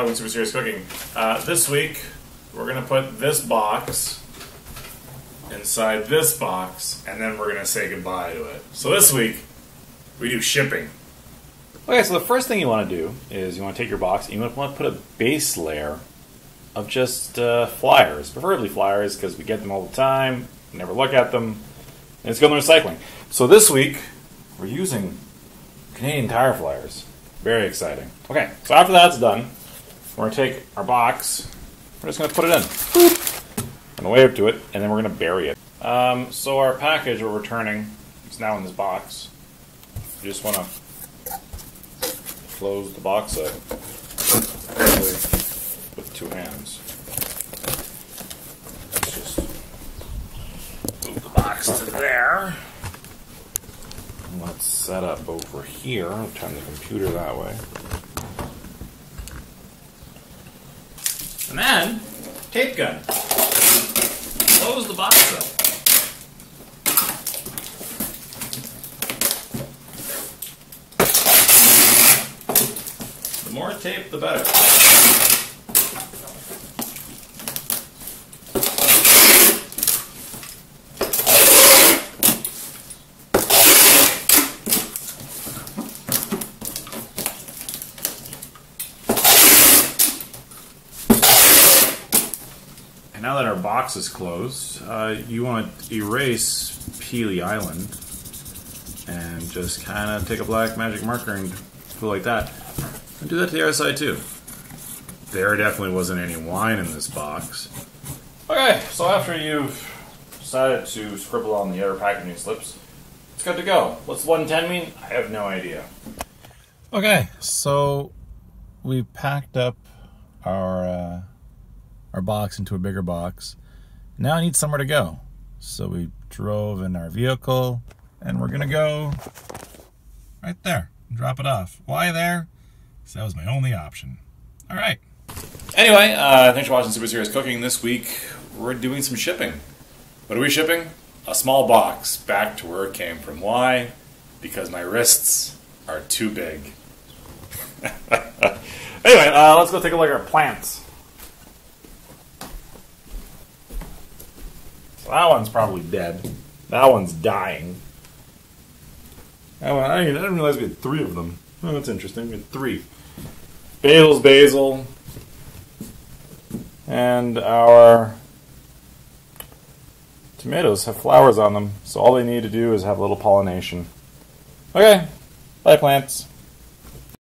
Watching Super Serious Cooking. This week, we're going to put this box inside this box, and then we're going to say goodbye to it. So this week, we do shipping. Okay, so the first thing you want to do is you want to take your box and you want to put a base layer of just flyers, preferably flyers because we get them all the time, never look at them, and it's going to recycling. So this week, we're using Canadian Tire flyers. Very exciting. Okay, so after that's done, we're going to take our box, we're just going to put it in. I'm going to wave to it, and then we're going to bury it. So our package we're returning is now in this box. You just want to close the box up with two hands. Let's just move the box to there. And let's set up over here. I'll turn the computer that way. And then, tape gun. Close the box up. The more tape, the better. And now that our box is closed, you want to erase Peely Island and just kind of take a black magic marker and go like that. And do that to the other side too. There definitely wasn't any wine in this box. Okay, so after you've decided to scribble on the other packaging slips, it's good to go. What's 110 mean? I have no idea. Okay, so we packed up our box into a bigger box. Now I need somewhere to go. So we drove in our vehicle, and we're gonna go right there and drop it off. Why there? So that was my only option. All right. Anyway, thanks for watching Super Serious Cooking. This week, we're doing some shipping. What are we shipping? A small box back to where it came from. Why? Because my wrists are too big. Anyway, let's go take a look at our plants. So that one's probably dead. That one's dying. I didn't realize we had 3 of them. Oh, that's interesting. We had 3. Basil's basil. And our tomatoes have flowers on them, so all they need to do is have a little pollination. Okay, bye plants.